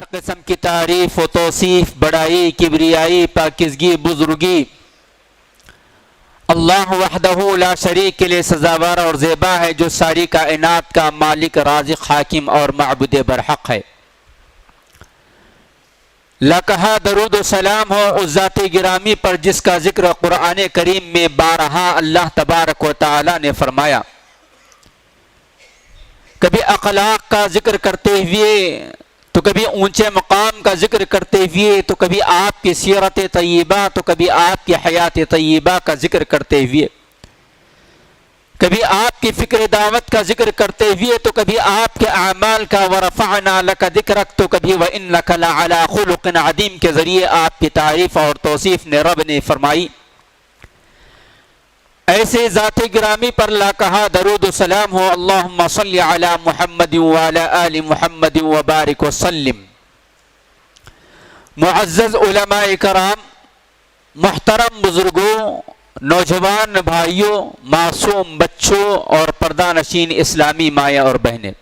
ہر قسم کی تعریف و توصیف، بڑائی، کبریائی، پاکیزگی، بزرگی اللہ وحدہ لا شریک کے لیے سزاوار اور زیبا ہے، جو ساری کائنات کا مالک، رازق، حاکم اور معبود برحق ہے۔ لاکھا درود و سلام ہو اس ذات گرامی پر جس کا ذکر قرآن کریم میں بارہا اللہ تبارک و تعالی نے فرمایا۔ کبھی اخلاق کا ذکر کرتے ہوئے تو کبھی اونچے مقام کا ذکر کرتے ہوئے تو کبھی آپ کی سیرت طیبہ تو کبھی آپ کی حیات طیبہ کا ذکر کرتے ہوئے، کبھی آپ کی فکر دعوت کا ذکر کرتے ہوئے تو کبھی آپ کے اعمال کا ورفعنا لک ذکرک تو کبھی وانک لعلی خلق عظیم کے ذریعے آپ کی تعریف اور توصیف نے رب نے فرمائی۔ ایسے ذات گرامی پر لاکھا درود و سلام ہو۔ اللہم صلی علی محمد وعلی آل محمد وبارک وسلم۔ معزز علماء کرام، محترم بزرگوں، نوجوان بھائیوں، معصوم بچوں اور پردہ نشین اسلامی مائیں اور بہنیں،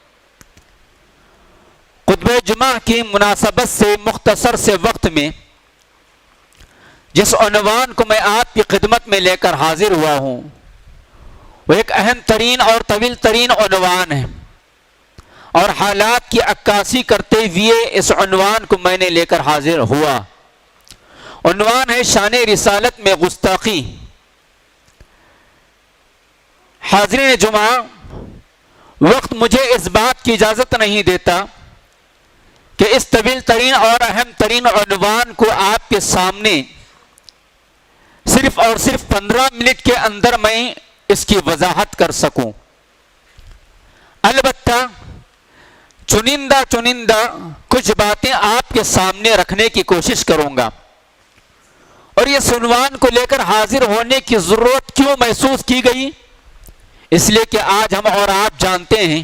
خطبہ جمعہ کی مناسبت سے مختصر سے وقت میں جس عنوان کو میں آپ کی خدمت میں لے کر حاضر ہوا ہوں وہ ایک اہم ترین اور طویل ترین عنوان ہے، اور حالات کی عکاسی کرتے ہوئے اس عنوان کو میں نے لے کر حاضر ہوا۔ عنوان ہے شان رسالت میں گستاخی۔ حاضرین جمعہ، وقت مجھے اس بات کی اجازت نہیں دیتا کہ اس طویل ترین اور اہم ترین عنوان کو آپ کے سامنے صرف اور صرف 15 منٹ کے اندر میں اس کی وضاحت کر سکوں۔ البتہ چنندہ کچھ باتیں آپ کے سامنے رکھنے کی کوشش کروں گا۔ اور یہ عنوان کو لے کر حاضر ہونے کی ضرورت کیوں محسوس کی گئی؟ اس لیے کہ آج ہم اور آپ جانتے ہیں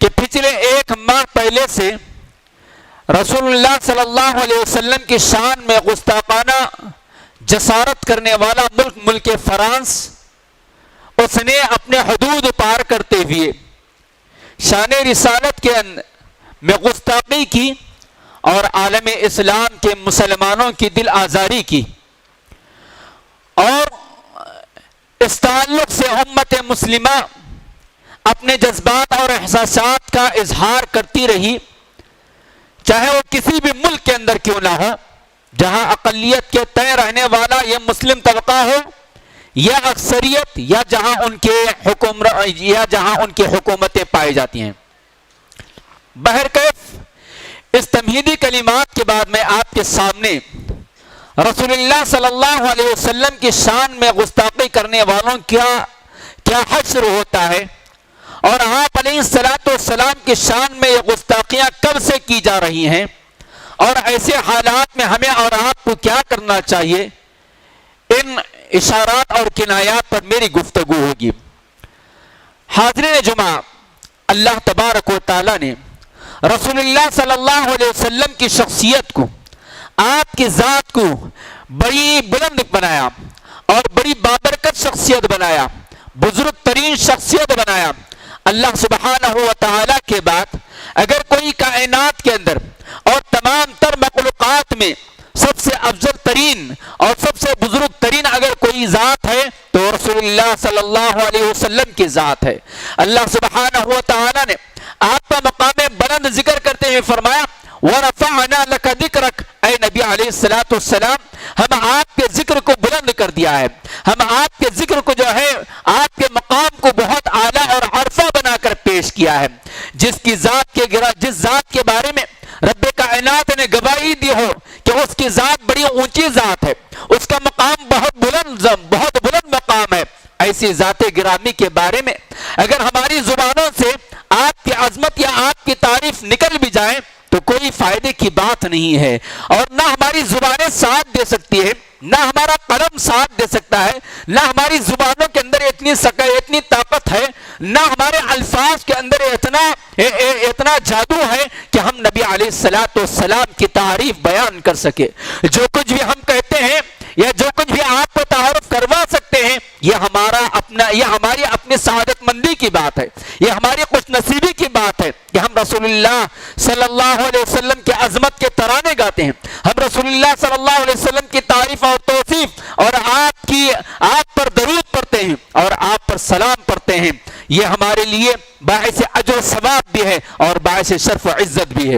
کہ پچھلے 1 ماہ پہلے سے رسول اللہ صلی اللہ علیہ وسلم کی شان میں گستاخانہ جسارت کرنے والا ملک فرانس، اس نے اپنے حدود پار کرتے ہوئے شان رسالت میں گستاخی کی اور عالم اسلام کے مسلمانوں کی دل آزاری کی، اور اس تعلق سے امت مسلمہ اپنے جذبات اور احساسات کا اظہار کرتی رہی، چاہے وہ کسی بھی ملک کے اندر کیوں نہ ہو، جہاں اقلیت کے تئیں رہنے والا یہ مسلم طبقہ ہو یا اکثریت، یا جہاں ان کی حکومتیں پائی جاتی ہیں۔ بہرکیف اس تمہیدی کلمات کے بعد میں آپ کے سامنے رسول اللہ صلی اللہ علیہ وسلم کی شان میں گستاخی کرنے والوں کیا حشر ہوتا ہے، اور آپ علیہ السلام کی شان میں یہ گستاخیاں کب سے کی جا رہی ہیں، اور ایسے حالات میں ہمیں اور آپ کو کیا کرنا چاہیے، ان اشارات اور کنایات پر میری گفتگو ہوگی۔ حاضرین جمعہ، اللہ تبارک و تعالی نے رسول اللہ صلی اللہ علیہ وسلم کی شخصیت کو، آپ کی ذات کو بڑی بلند بنایا اور بڑی بابرکت شخصیت بنایا، بزرگ ترین شخصیت بنایا۔ اللہ سبحانہ و تعالی کے بعد اگر کوئی کائنات کے اندر اور تمام تر مخلوقات میں سب سے افضل ترین اور سب سے بزرگ ترین اگر کوئی ذات ہے تو رسول اللہ صلی اللہ علیہ وسلم کی ذات ہے۔ اللہ سبحانہ و تعالی نے آپ کا مقام بلند ذکر کرتے ہوئے فرمایا وَرَفَعْنَا لَكَ ذِكْرَكَ، اے نبی علیہ السلام، ہم آپ کے ذکر کو بلند کر دیا ہے، ہم آپ کے ذکر کو جو ہے آپ کے مقام کو بہت اعلیٰ اور عرفہ بنا کر پیش کیا ہے۔ جس ذات کے بارے میں رب کائنات نے گواہی دی ہو کہ اس کی ذات بڑی اونچی ذات ہے، اس کا مقام بہت بلند مقام ہے، ایسی ذات گرامی کے بارے میں اگر ہماری زبانوں سے آپ کی عظمت یا آپ کی تعریف نکل بھی جائے تو کوئی فائدے کی بات نہیں ہے، اور نہ ہماری زبانیں ساتھ دے سکتی ہے، نہ ہمارا قلم ساتھ دے سکتا ہے، نہ ہماری زبانوں کے اندر اتنی طاقت ہے، نہ ہمارے الفاظ کے اندر اتنا جادو ہے کہ ہم نبی علیہ السلام کی تعریف بیان کر سکے۔ جو کچھ بھی ہم کہتے ہیں یا جو کچھ بھی آپ کو تعارف کروا سکتے ہیں، یہ ہماری اپنی سعادت مندی کی بات ہے، یہ ہماری خوش نصیبی کی بات ہے کہ ہم رسول اللہ صلی اللہ علیہ وسلم کی عظمت کے ترانے گاتے ہیں، ہم رسول اللہ صلی اللہ علیہ وسلم کی تعریف اور توصیف اور آپ پر درود پڑھتے ہیں اور آپ پر سلام پڑھتے ہیں، یہ ہمارے لیے باعث اجر و ثواب بھی ہے اور باعث شرف و عزت بھی ہے۔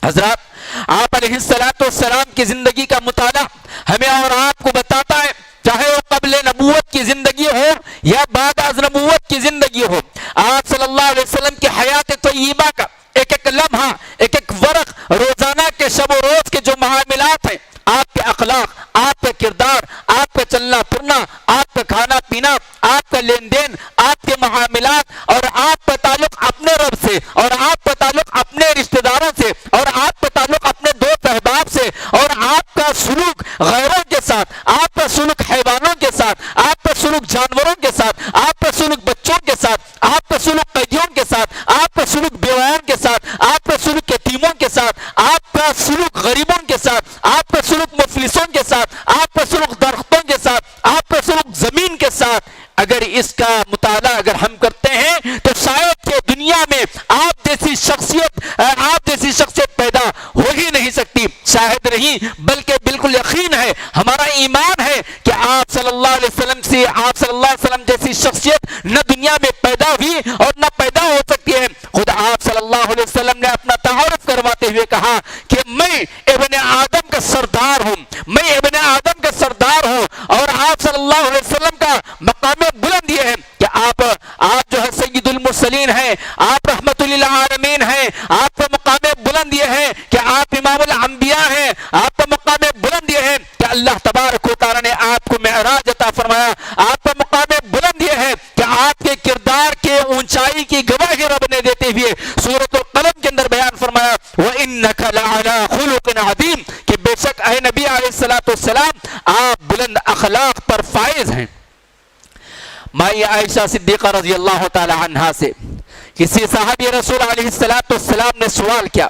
حضرات، آپ علیہ السلام کی زندگی کا مطالعہ ہمیں اور آپ کو بتاتا ہے، چاہے وہ قبل نبوت کی زندگی ہو یا بعد از نبوت کی زندگی ہو، آپ صلی اللہ علیہ وسلم کی حیات طیبہ کا ایک ایک لمحہ، ایک ایک ورق، روزانہ کے شب و روز کے جو معاملات ہیں، آپ کے اخلاق، آپ کا کردار، آپ کا چلنا پھرنا، آپ کا کھانا پینا، آپ کا لین دین، آپ کے معاملات اور آپ کا تعلق اپنے رب سے اور آپ کا تعلق اپنے رشتہ داروں سے اور آپ کا تعلق اپنے دوست احباب سے اور آپ کا سلوک غیروں کے ساتھ، آپ کا سلوک حیوانوں کے ساتھ، آپ کا سلوک جانوروں کے ساتھ، آپ کا سلوک بچوں کے ساتھ، آپ کا سلوک قیدیوں کے ساتھ، آپ کا سلوک بیواؤں کے ساتھ، آپ کا سلوک یتیموں کے ساتھ، آپ کا سلوک غریبوں کے ساتھ، آپ کا سلوک مفلسوں کے ساتھ، آپ کا سلوک درختوں کے ساتھ، آپ کا سلوک زمین کے ساتھ، اگر اس کا مطالعہ اگر ہم کرتے ہیں تو شاید کہ دنیا میں آپ جیسی شخصیت پیدا ہو ہی نہیں سکتی، شاید نہیں بلکہ بالکل یقین ہے، ہمارا ایمان ہے کہ آپ صلی اللہ علیہ وسلم جیسی شخصیت نہ دنیا میں پیدا ہوئی اور نہ پیدا ہو سکتی ہے۔ خود آپ صلی اللہ علیہ وسلم نے اپنا تعارف کرواتے ہوئے کہا کہ میں ابن آدم کا سردار ہوں، میں ابن آدم کا سردار ہوں، اور آپ صلی اللہ علیہ وسلم کا مقام بلند یہ ہے کہ آپ جو ہے سید المرسلین ہیں، آپ رحمت للعالمین ہیں، آپ کا مقام بلند یہ ہے کہ آپ امام الانبیاء ہیں، آپ کا مقام بلند یہ ہے کہ اللہ تبارک و تعالی نے آپ کو معراج عطا فرمایا، آپ کا مقام بلند یہ ہے کہ آپ کے کردار کے اونچائی کی گواہی رب نے دیتے ہوئے سورۃ القلم کے اندر بیان فرمایا وَإِنَّكَ لَعَلَىٰ خُلُقٍ عَظِيمٍ، کہ بے شک اے نبی علیہ السلام آپ بلند اخلاق پر فائز ہیں۔ مائی عائشہ صدیقہ رضی اللہ تعالی عنہا سے کسی صحابی رسول علیہ السلام نے سوال کیا،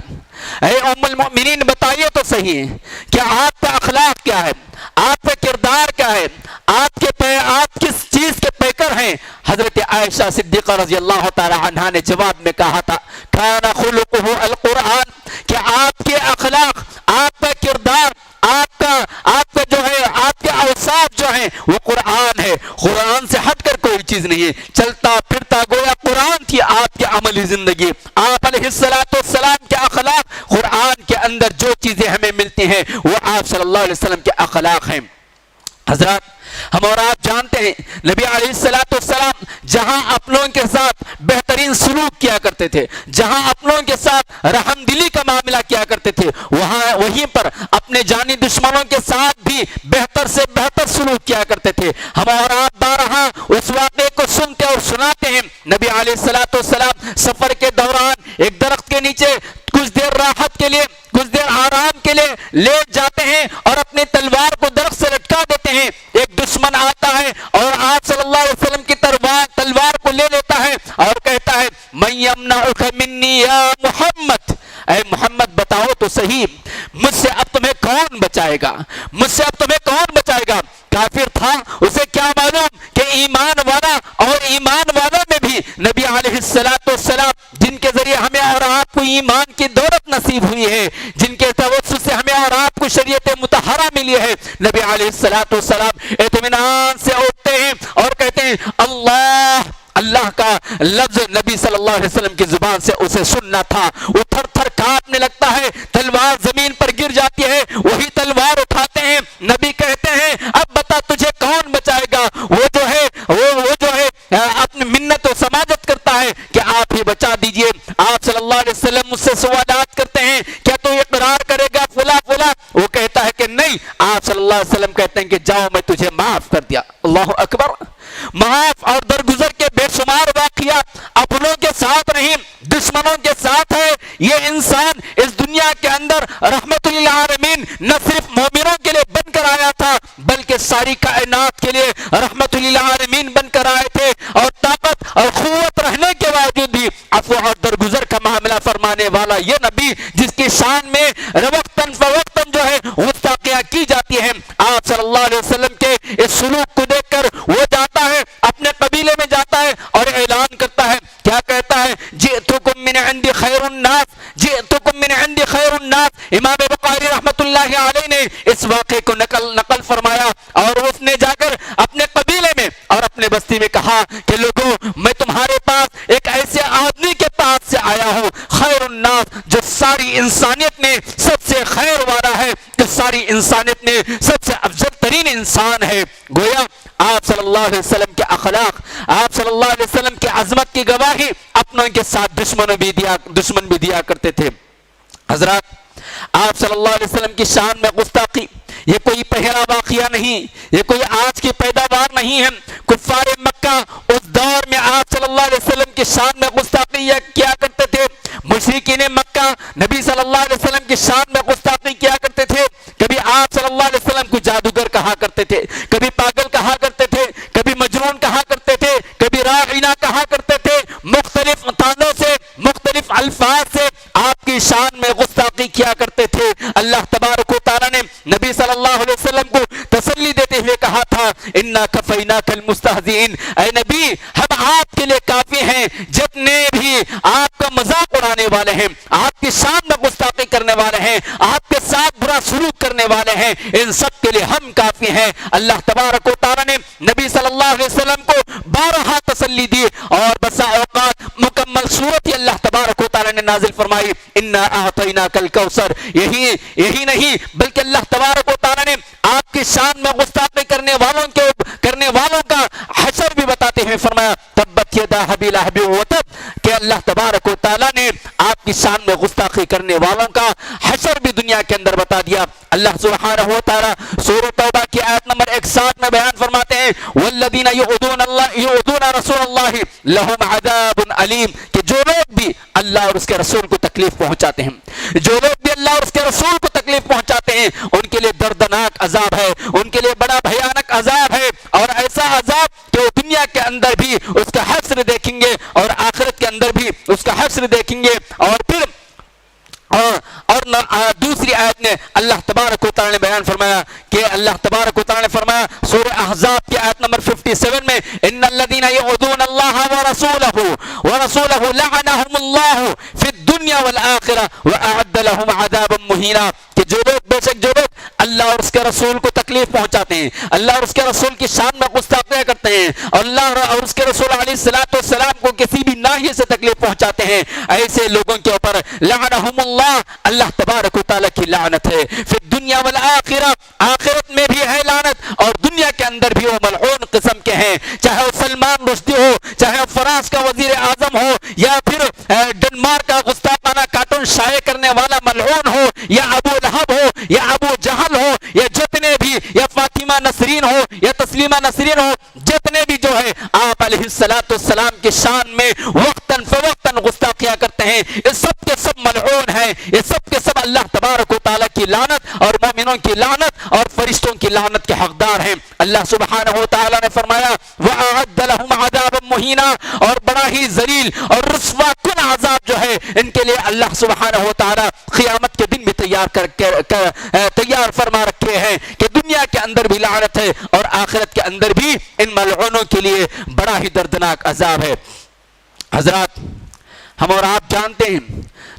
اے ام المؤمنین بتائیے تو صحیح کہ آپ کا اخلاق کیا ہے، آپ کا کردار کیا ہے، آپ کس چیز کے پیکر ہیں؟ حضرت عائشہ صدیقہ رضی اللہ تعالی عنہا نے جواب میں کہا تھا کان خلقہ القرآن، کہ آپ کے اخلاق، آپ کا کردار، آپ کا جو ہے آپ کے اوصاف جو ہیں وہ قرآن ہے، قرآن سے ہٹ کر کوئی چیز نہیں ہے، چلتا پھرتا گویا قرآن تھی آپ کی عملی زندگی۔ آپ علیہ السلام کے اخلاق، قرآن کے اندر جو چیزیں ہمیں ملتی ہیں وہ آپ صلی اللہ علیہ وسلم کے اخلاق ہیں۔ حضرات، ہم اور آپ جانتے ہیں نبی علیہ السلام جہاں اپنوں کے ساتھ بہترین سلوک کیا کرتے تھے، جہاں اپنوں کے ساتھ رحم دلی کا معاملہ کیا کرتے تھے، وہیں پر اپنے جانی دشمنوں کے ساتھ بھی بہتر سے بہتر سلوک کیا کرتے تھے۔ ہم اور آپ بارہا اس واقعے کو سنتے اور سناتے ہیں، نبی علیہ السلام سفر کے دوران ایک درخت کے نیچے کچھ دیر راحت کے لیے، کچھ دیر آرام کے لیے لیٹ جاتے ہیں اور اپنی تلوار کو درخت سے لٹکا دیتے ہیں۔ ایک دشمن آتا ہے اور آپ صلی اللہ علیہ وسلم کی تلوار کو لے لیتا ہے اور کہتا ہے من یمنعک منی یا محمد، اے محمد بتاؤ تو صحیح مجھ سے اب تمہیں کون بچائے گا، مجھ سے اب تمہیں کون بچائے گا؟ کافر تھا، اسے کیا معلوم کہ ایمان والا اور ایمان والا میں بھی نبی علیہ السلام جن کے ذریعے ہمیں اور آپ کو ایمان کی دولت نصیب ہوئی ہے، جن کے توسط سے ہمیں اور آپ کو شریعت مطہرہ ملی ہے، نبی علیہ السلام اطمینان سے اٹھتے ہیں اور کہتے ہیں اللہ کا لفظ نبی صلی اللہ علیہ وسلم کی زبان سے اسے سننا تھا، وہ تھر تھر کانپنے لگتا ہے، تلوار زمین پر گر جاتی ہے، وہی تلوار اٹھاتے ہیں، نبی کہتے ہیں اب بتا تجھے کون بچائے گا؟ وہ جو ہے اپنی منت و سماجت کرتا ہے کہ آپ ہی بچا دیجئے۔ آپ صلی اللہ علیہ وسلم مجھ سے سوالات کرتے ہیں کیا تو اقرار کرے گا فلا فلا؟ وہ کہتا ہے کہ نہیں۔ آپ صلی اللہ علیہ وسلم کہتے ہیں کہ جاؤ میں تجھے معاف کر دیا۔ اللہ اکبر۔ معاف اور درگزر کے بے شمار واقعات اپنوں کے ساتھ نہیں دشمنوں کے ساتھ ہے۔ یہ انسان اس دنیا کے اندر رحمت للعالمین نہ صرف مومنوں کے لیے بن کر آیا تھا بلکہ ساری کائنات کے لیے رحمت للعالمین بن کر آئے تھے، اور طاقت اور قوت رہنے کے باوجود بھی عفو اور درگزر کا معاملہ فرمانے والا یہ نبی جس کی شان میں وقتاً فوقتاً جو ہے گستاخیاں کی جاتی ہیں، آپ صلی اللہ علیہ وسلم کے اس سلوک کو دیکھ کر وہ جاتا ہے اپنے قبیلے میں جاتا ہے اور اعلان کرتا ہے، کیا کہتا ہے؟ جئتکم من عند خیر اپنے بستی میں کہا کہ لوگوں میں تمہارے پاس ایک ایسے آدمی کے پاس سے آیا ہوں خیر الناس جو ساری انسانیت میں سب سے خیر والا ہے، جو ساری انسانیت میں سب سے افضل ترین انسان ہے۔ گویا آپ صلی اللہ علیہ وسلم کے اخلاق، آپ صلی اللہ علیہ وسلم کی عظمت کی گواہی اپنوں کے ساتھ دشمن بھی دیا کرتے تھے۔ حضرات، آپ صلی اللہ علیہ وسلم کی شان میں گستاخی یہ کوئی پہلا واقعہ نہیں، یہ کوئی آج کی پیداوار نہیں ہے۔ کفار مکہ اس دور میں آپ صلی اللہ علیہ وسلم کی شان میں گستاخی کیا کرتے تھے۔ مشرکین مکہ نبی صلی اللہ علیہ وسلم کی شان میں گستاخی کیا کرتے تھے۔ کبھی آپ صلی اللہ علیہ وسلم کو جادوگر کہا کرتے تھے، کبھی پاگل کہا کرتے تھے، کبھی مجنون کہا کرتے تھے، کبھی راغینا کہا کرتے تھے۔ مختلف طعنوں سے، مختلف الفاظ سے آپ کی شان میں گستاخی کیا کرتے تھے۔ اللہ تبارک و تعالیٰ نے نبی صلی اللہ علیہ وسلم کو تسلی دیتے ہوئے کہا تھا انا کفیناک المستہزئین، اے نبی ہم آپ کے لیے کافی ہیں، جتنے بھی آپ کا مذاق اڑانے والے ہیں، آپ کی شان میں گستاخی کرنے والے ہیں، آپ کے ساتھ برا سلوک کرنے والے ہیں، ان سب کے لیے ہم کافی ہیں۔ اللہ تبارک و تعالیٰ نے نبی صلی اللہ علیہ وسلم کو بارہا تسلی دی اور بسا اوقات مکمل صورت ہی اللہ تبارک و تعالیٰ نے نازل فرمائی انا اعطیناک الکوثر۔ یہی نہیں بلکہ اللہ تبارک و تعالیٰ نے آپ کی شان میں گستاخی کرنے والوں کا حشر بھی بتاتے ہوئے فرمایا تبت یدا ابی لہب وتب، کہ اللہ تبارک و تعالیٰ نے آپ کی شان میں گستاخی کرنے والوں کا حشر بھی دنیا کے اندر بتا دیا۔ اللہ سبحانہ و تعالیٰ سورۃ توبہ کی آیت نمبر 61 میں بیان فرماتے ہیں والذین یؤذون رسول اللہ لہم عذاب علیم، کہ جو لوگ بھی اللہ اور اس کے رسول کو تکلیف پہنچاتے ہیں، جو لوگ بھی اللہ اور اس کے رسول کو تکلیف پہنچاتے ہیں، ان کے لیے دردناک عذاب ہے، ان کے لیے بڑا بھیانک عذاب ہے، اور ایسا عذاب کہ وہ دنیا کے اندر بھی اس کا حشر دیکھیں گے اور آخرت کے اندر بھی اس کا حشر دیکھیں گے۔ اور پھر دوسری آیت میں اللہ تبارک و تعالی نے بیان فرمایا کہ اللہ تبارک و تعالی نے فرمایا سورہ احزاب کی آیت نمبر 57 میں ان الذين يؤذون الله ورسوله لعنهم الله في الدنيا والآخرة واعد لهم عذابا مهينا، کہ جو لوگ اللہ اور اس کے رسول کو تکلیف پہنچاتے ہیں، اللہ اور اس کے رسول کی شان میں گستاخیاں کرتے ہیں، اور اللہ اور اس کے رسول علیہ الصلوۃ والسلام کو کسی بھی ناحیے سے تکلیف پہنچاتے ہیں، ایسے لوگوں کے اوپر لعنهم اللہ تبارک و تعالیٰ کی لعنت ہے۔ پھر دنیا والآخرہ، آخرت میں بھی ہے لعنت اور دنیا کے اندر بھی وہ ملعون قسم کے ہیں، چاہے وہ سلمان رشدی ہو، چاہے وہ فرانس کا وزیر اعظم ہو، یا پھر ڈنمارک کا گستاخانہ کارٹون شائع کرنے والا ملعون ہو، یا ابو لہب ہو، یا ابو جہل ہو، یا جتنے بھی، یا فاطمہ نسرین ہو، یا تسلیمہ نسرین ہو، جتنے بھی جو ہے آپ علیہ الصلوۃ والسلام کی شان میں وقتاً فوقتاً گستاخیاں کرتے ہیں، یہ سب کے سب ملعون ہیں، یہ سب کے سب اللہ تبارک و تعالیٰ کی لعنت اور مومنوں کی لعنت اور فرشتوں کی لعنت کے حقدار ہیں۔ اللہ سبحانہ و تعالیٰ نے فرمایا وَأَعَدَّ لَهُمْ عَذَابًا مُهِينًا، اور بڑا ہی ذلیل اور رسوا کن عذاب جو ہے ان کے لیے اللہ سبحانہ و تعالیٰ قیامت کے دن بھی تیار فرما رکھے ہیں، کہ دنیا کے اندر بھی لعنت ہے اور آخرت کے اندر بھی ان ملعونوں کے لیے بڑا ہی دردناک عذاب ہے۔ حضرات، ہم اور آپ جانتے ہیں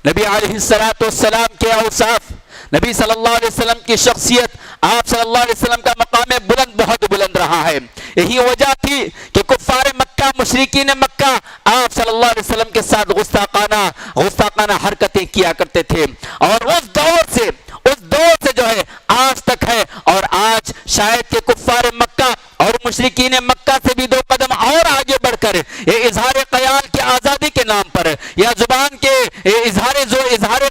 نبی علیہ الصلوۃ والسلام کے اوصاف، نبی صلی اللہ علیہ وسلم کی شخصیت، آپ صلی اللہ علیہ وسلم کا مقام بلند بہت بلند رہا ہے۔ یہی وجہ تھی کہ کفار مکہ، مشرکین مکہ آپ صلی اللہ علیہ وسلم کے ساتھ گستاخانہ حرکتیں کیا کرتے تھے، اور اس دور سے جو ہے آج تک ہے، اور آج شاید کہ کفار مکہ اور مشرکین مکہ سے بھی 2 قدم اور آگے بڑھ کر یہ اظہار خیال کی آزادی کے نام پر، یا زبان کے اظہار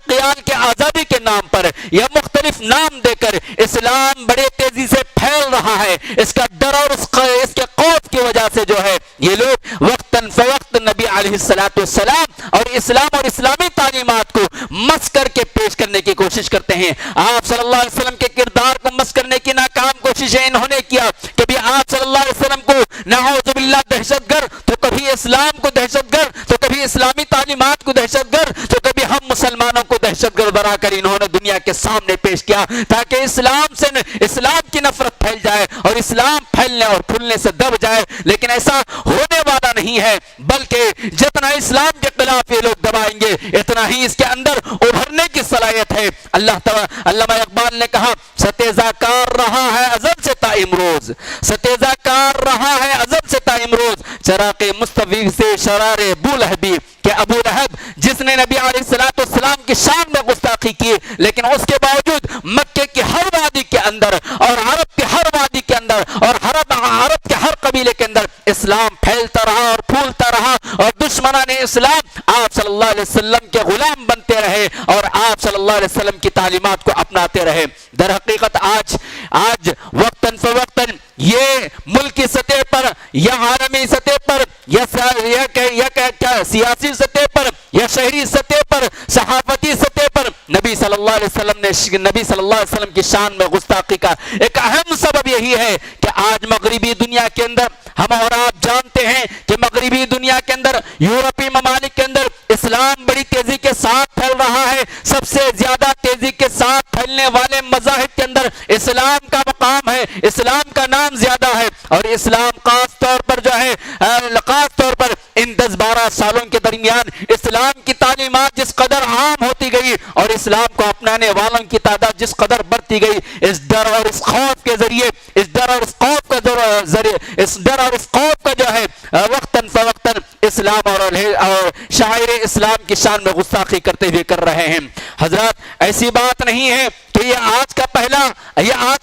خیال کی آزادی کے نام پر، یا مختلف نام دے کر اسلام بڑے تیزی سے پھیل رہا ہے۔ اس کا ڈر اور اس کے خوف کی وجہ سے جو ہے یہ لوگ وقتاً فوقت نبی علیہ الصلوۃ والسلام اور اسلام اور اسلامی تعلیمات کو مس کر کے پیش کرنے کی کوشش کرتے ہیں۔ آپ صلی اللہ علیہ وسلم کے کردار کو مس کرنے کی ناکام کوششیں انہوں نے کیا۔ کبھی آپ صلی اللہ علیہ وسلم کو نعوذ باللہ دہشت گرد، تو کبھی اسلام کو دہشت گرد، تو کبھی اسلامی تعلیمات کو دہشت گرد، تو کبھی ہم مسلمانوں کو دہشت گرد بنا کر انہوں نے دنیا کے سامنے پیش کیا، تاکہ اسلام کی نفرت پھیل جائے اور اسلام پھیلنے اور پھولنے سے دب جائے۔ لیکن ایسا ہونے والا نہیں ہے، بلکہ جتنا اسلام کے خلاف یہ لوگ دبائیں گے اتنا ہی اس کے اندر ابھرنے کی صلاحیت ہے۔ علامہ اقبال نے کہا ستیزہ کار رہا ہے ازل سے تا امروز، ستیزہ کار رہا ہے ازل سے تا امروز، چراغ مصطفی سے شرار ابو لہبی، کہ ابو لہب جس نے نبی علیہ السلام کی شان میں گستاخی کی، لیکن اس کے باوجود مکے کی ہر وادی کے اندر اور عرب کے ہر وادی کے اندر اور عرب کے ہر قبیلے کے اندر اسلام پھیلتا رہا اور پھولتا رہا، اور دشمنان اسلام آپ صلی اللہ علیہ وسلم کے غلام بنتے رہے اور آپ صلی اللہ علیہ وسلم کی تعلیمات کو اپناتے رہے۔ در حقیقت آج وقتاً فوقتاً یہ ملکی سطح پر یا عالمی سطح پر یا سیاسی سطح پر یا شہری سطح پر صحافتی سطح پر نبی صلی اللہ علیہ وسلم کی شان میں گستاخی کا ایک اہم سبب یہی ہے کہ آج مغربی دنیا کے اندر ہم اور آپ جانتے ہیں کہ مغربی دنیا کے اندر یورپی ممالک کے اندر اسلام بڑی تیزی کے ساتھ پھیل رہا ہے۔ سب سے زیادہ تیزی کے ساتھ پھیلنے والے مذاہب کے اندر اسلام کا مقام ہے، اسلام کا نام زیادہ ہے، اور اسلام خاص طور پر ان 10-12 سالوں کے درمیان اسلام کی تعلیمات جس قدر عام ہوتی گئی اور اسلام کو اپنانے والوں کی تعداد جس قدر بڑھتی گئی، اس ڈر اور اس خوف کے ذریعے اس ڈر اور اس خوف کا جو ہے وقتاً فوقتاً اسلام اور شاعر اسلام کی شان میں گستاخی کرتے ہوئے کر رہے ہیں۔ حضرات ایسی بات نہیں ہے کہ یہ آج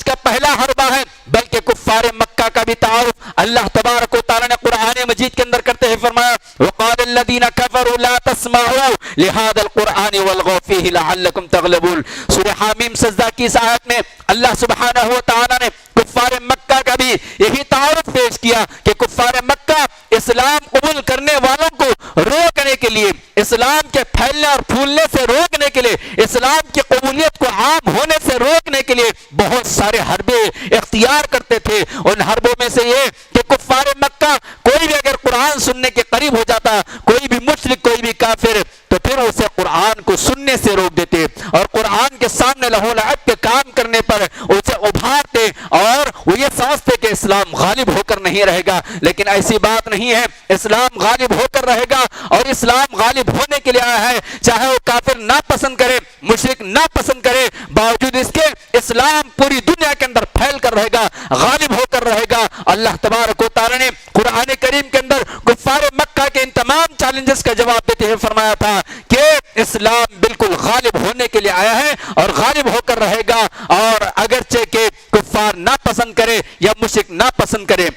کا پہلا حربہ ہے، بلکہ کفار مکہ کا بھی تعارف اللہ تبارک و تعالی نے قرآن مجید کے اندر کرتے ہوئے فرمایا وقال الذين كفروا لا تسمعوا لهذا القرآن والغوا فيه لعلكم تغلبون۔ سورہ حامیم سجدہ کی اس آیت میں اللہ سبحانہ و تعالی نے کفار مکہ کا بھی یہی تعارف پیش کیا کہ کفار مکہ اسلام قبول کرنے والوں کو روکنے کے لیے، اسلام کے پھیلنے اور پھولنے سے روکنے کے لیے، اسلام کی قبولیت کو عام ہونے سے روکنے کے لیے بہت سارے حربے اختیار کرتے تھے۔ ان حربوں میں سے یہ کہ کفار مکہ کوئی بھی اگر قرآن سننے کے قریب ہو جاتا، کوئی بھی مشرک کوئی بھی کافر، تو پھر اسے قرآن کو سننے سے روک دیتے اور قرآن کے سامنے لہو لعب کے کام کرنے پر اسے ابھارتے، اور وہ یہ سمجھتے کہ اسلام غالب ہو کر نہیں رہے گا، لیکن ایسی بات نہیں ہے۔ اسلام غالب ہو کر رہے گا، اور اسلام غالب ہونے کے لیے آیا ہے، چاہے وہ کافر ناپسند کرے، مشرک ناپسند کرے، باوجود اس کے اسلام پوری دنیا کے اندر پھیل کر رہے گا، غالب ہو کر رہے گا۔ اللہ تبارک و تعالی نے قرآن کریم کے اندر کفار مکہ کے ان تمام چیلنجز کا جواب دیتے ہوئے فرمایا تھا کہ اسلام بالکل غالب ہونے کے لیے آیا ہے اور غالب ہو کر رہے گا، اور اگرچہ کہ کفار ناپسند کرے یا مشرک ناپسند کرے۔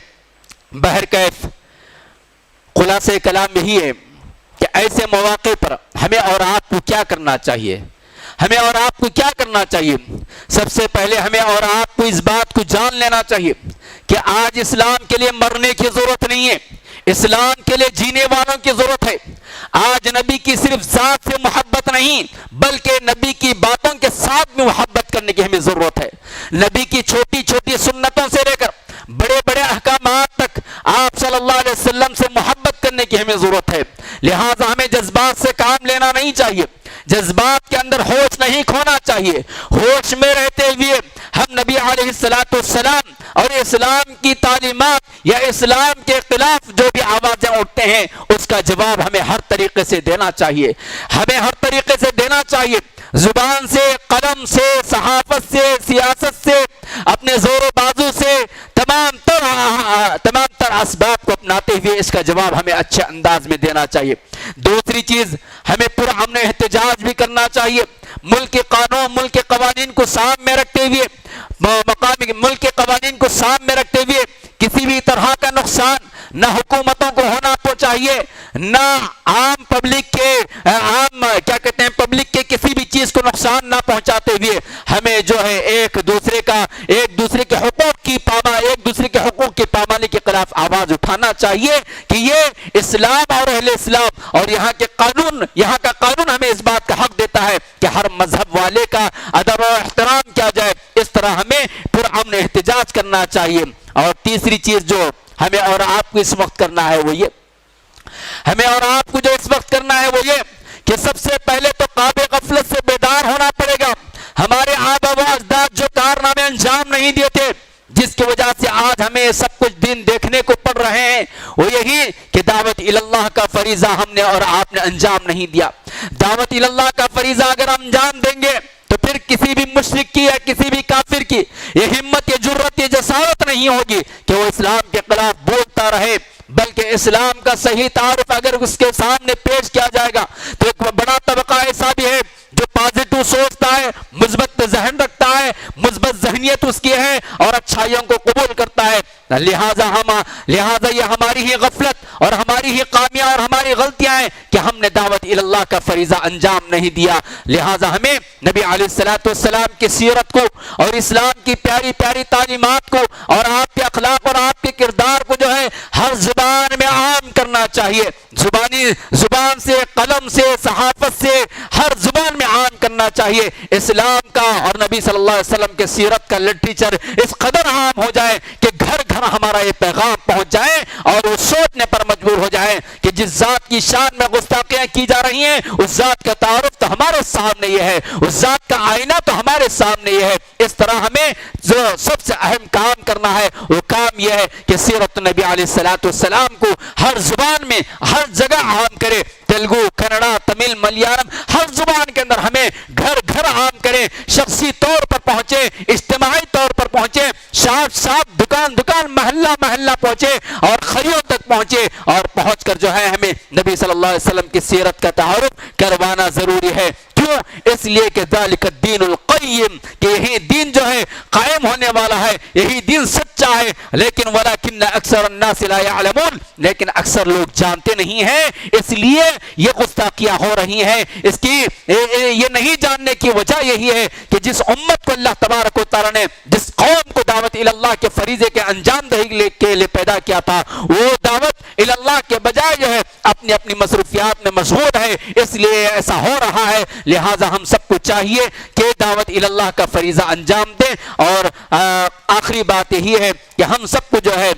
بہرکیف خلاصہ کلام یہی ہے کہ ایسے مواقع پر ہمیں اور آپ کو کیا کرنا چاہیے؟ ہمیں اور آپ کو کیا کرنا چاہیے؟ سب سے پہلے ہمیں اور آپ کو اس بات کو جان لینا چاہیے کہ آج اسلام کے لیے مرنے کی ضرورت نہیں ہے، اسلام کے لیے جینے والوں کی ضرورت ہے۔ آج نبی کی صرف ذات سے محبت نہیں بلکہ نبی کی باتوں کے ساتھ بھی محبت کرنے کی ہمیں ضرورت ہے۔ نبی کی چھوٹی چھوٹی سنتوں سے لے کر بڑے بڑے احکامات تک آپ صلی اللہ علیہ وسلم سے محبت کرنے کی ہمیں ضرورت ہے۔ لہٰذا ہمیں جذبات سے کام لینا نہیں چاہیے، جذبات کے اندر ہوش نہیں کھونا چاہیے۔ ہوش میں رہتے ہوئے ہم نبی علیہ السلام اور اسلام کی تعلیمات یا اسلام کے خلاف جو بھی آوازیں اٹھتے ہیں اس کا جواب ہمیں ہر طریقے سے دینا چاہیے، ہمیں ہر طریقے سے دینا چاہیے، زبان سے، قلم سے، صحافت سے، سیاست سے، اپنے زور و بازو سے، تمام تر اسباب کو اپناتے ہوئے اس کا جواب ہمیں اچھے انداز میں دینا چاہیے۔ دوسری چیز، ہمیں پرامن احتجاج بھی کرنا چاہیے، ملک کے قانون، ملک کے قوانین کو سامنے رکھتے ہوئے، مقامی ملک کے قوانین کو سامنے رکھتے ہوئے کسی بھی طرح کا نقصان نہ حکومتوں کو ہونا چاہیے، نہ عام پبلک کے کسی بھی چیز کو نقصان نہ پہنچاتے ہوئے ہمیں جو ہے ایک دوسرے کے حقوق کی پامالی کے خلاف آواز اٹھانا چاہیے کہ یہ اسلام اور اہل اسلام اور یہاں کا قانون ہمیں اس بات کا حق دیتا ہے کہ ہر مذہب والے کا ادب و احترام کیا جائے۔ اس طرح ہمیں پرامن احتجاج کرنا چاہیے۔ اور تیسری چیز جو ہمیں اور آپ کو اس وقت کرنا ہے وہ یہ کہ سب سے پہلے تو خواب غفلت سے بیدار ہونا پڑے گا۔ ہمارے آبا و اجداد جو کارنامے انجام نہیں دیے تھے، جس کی وجہ سے آج ہمیں سب کچھ دین دیکھنے کو پڑ رہے ہیں، وہ یہی کہ دعوت اللہ کا فریضہ ہم نے اور آپ نے انجام نہیں دیا۔ دعوت اللہ کا فریضہ اگر ہم انجام دیں گے تو پھر کسی بھی مشرک کی یا کسی بھی کافر کی یہ ہمت، یہ جرت، یہ جسارت نہیں ہوگی کہ وہ اسلام کے خلاف بولتا رہے، بلکہ اسلام کا صحیح تعارف اگر اس کے سامنے پیش کیا جائے گا تو ایک بڑا طبقہ ایسا بھی ہے جو پازیٹو سوچتا ہے، مثبت ذہن رکھتا ہے، مثبت ذہنیت اس کی ہے اور اچھائیوں کو قبول کرتا ہے۔ لہٰذا یہ ہماری ہی غفلت اور ہماری ہی خامیاں اور ہماری غلطیاں ہیں کہ ہم نے دعوت اللہ کا فریضہ انجام نہیں دیا۔ لہٰذا ہمیں نبی علیہ السلام کی سیرت کو اور اسلام کی پیاری پیاری تعلیمات کو اور آپ کے اخلاق اور آپ کے کردار کو جو ہے ہر زبان میں عام کرنا چاہیے، زبان سے، قلم سے، صحافت سے، ہر زبان میں عام کرنا چاہیے۔ اسلام کا اور نبی صلی اللہ علیہ وسلم کے سیرت کا لٹریچر اس قدر عام ہو جائے کہ گھر گھر ہمارا یہ پیغام پہنچ جائے اور وہ سوچنے پر مجبور ہو جائے کہ جس ذات کی شان میں گستاخیاں کی جا رہی ہیں اس ذات کا تعارف تو ہمارے سامنے یہ ہے، اس ذات کا آئینہ تو ہمارے سامنے یہ ہے۔ اس طرح ہمیں جو سب سے اہم کام کرنا ہے وہ کام یہ ہے کہ سیرت نبی علیہ السلام کو ہر زبان میں ہر جگہ عام کرے، تیلگو، کنڑا، تمل، ملیالم، ہر زبان کے اندر ہمیں گھر گھر عام کرے، شخصی طور پر پہنچے، اجتماعی طور پر پہنچے، شاپ دکان دکان، محلہ محلہ پہنچے اور خریوں تک پہنچے، اور پہنچ کر جو ہے ہمیں نبی صلی اللہ علیہ وسلم کی سیرت کا تعارف کروانا ضروری ہے۔ کیوں؟ اس لیے کہ ذالک الدین القیم، کہ یہی دین جو ہے قائم ہونے والا ہے، یہی دین سچا ہے، لیکن ولکن اکثر الناس لا يعلمون، لیکن اکثر لوگ جانتے نہیں ہیں، اس لیے یہ گستاخیاں ہو رہی ہیں۔ اس کی یہ نہیں جاننے کی وجہ یہی ہے کہ جس امت کو اللہ تبارک و تعالی نے، جس قوم کو دعوت اللہ کے فریضے کے انجام دہی کے لیے پیدا کیا تھا، وہ دعوت اللہ کے بجائے جو ہے اپنی اپنی مصروفیات میں مشغول ہے، اس لیے ایسا ہو رہا ہے۔ لہٰذا ہم سب کو چاہیے کہ دعوت اللہ کا فریضہ انجام دیں۔ اور آخری بات یہی ہے کہ ہم سب کو جو ہے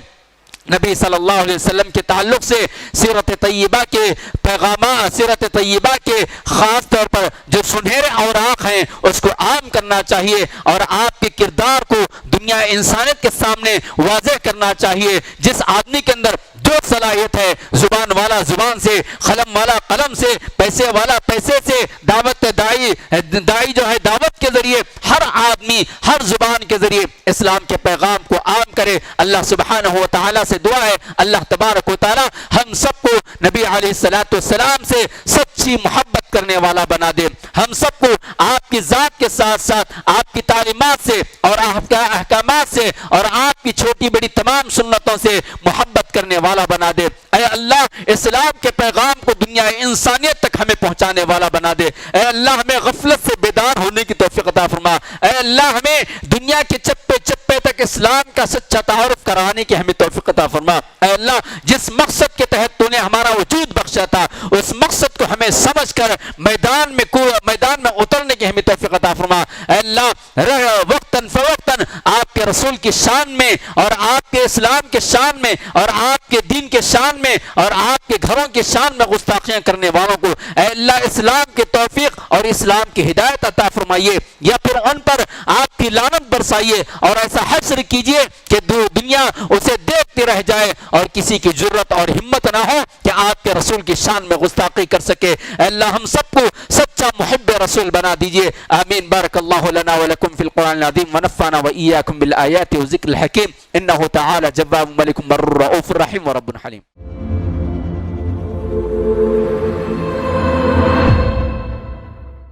نبی صلی اللہ علیہ وسلم کے تعلق سے سیرت طیبہ کے پیغامات، سیرت طیبہ کے خاص طور پر جو سنہرے اوراق ہیں اس کو عام کرنا چاہیے، اور آپ کے کردار کو دنیا انسانیت کے سامنے واضح کرنا چاہیے۔ جس آدمی کے اندر جو صلاحیت ہے، زبان والا زبان سے، قلم والا قلم سے، پیسے والا پیسے سے، دائی جو ہے دعوت کے ذریعے، ہر آدمی ہر زبان کے ذریعے اسلام کے پیغام کو عام کرے۔ اللہ سبحانہ و تعالی سے دعا ہے اللہ تبارک و تعالی ہم سب کو نبی علیہ السلام سے سچی محبت کرنے والا بنا دے، ہم سب کو آپ کی ذات کے ساتھ ساتھ آپ کی تعلیمات سے اور آپ کے احکامات سے اور آپ کی چھوٹی بڑی تمام سنتوں سے محبت کرنے والا بنا دے۔ اے اللہ اسلام کے پیغام کو دنیا انسانیت تک ہمیں پہنچانے والا بنا دے۔ اے اللہ ہمیں غفلت سے بیدار ہونے کی توفیق عطا فرما۔ اے اللہ ہمیں دنیا کے چپے چپے تک اسلام کا سچا تعارف کرانے کی ہمیں توفیق عطا فرما۔ اے اللہ جس مقصد کے تحت تو نے ہمارا وجود بخشا تھا اس مقصد کو ہمیں سمجھ کر میدان میں اترنے کی ہمیں توفیق عطا فرما۔ اے اللہ وقتاً فوقتاً آپ کے رسول کی شان میں اور آپ کے اسلام کے شان میں اور آپ کے دین کے شان میں اور آپ کے گھروں کی شان میں گستاخیاں کرنے والوں کو اے اللہ اسلام کی توفیق اور اسلام کی ہدایت عطا فرمائیے، یا پھر ان پر آپ کی لعنت برسائیے اور ایسا حشر کیجئے کہ دنیا اسے دیکھتی رہ جائے اور کسی کی جرت اور ہمت نہ ہو کہ آپ کے رسول کی شان میں گستاخی کر سکے۔ اے اللہ ہم سب کو سچا محب رسول بنا دیجئے، آمین۔ بارک اللہ لنا ولکم فی القرآن العظیم ونفعنا وإیاکم بالآیات والذکر الحکیم، انہ تعالی جواب ملک بر رؤوف رحیم ورب حلیم۔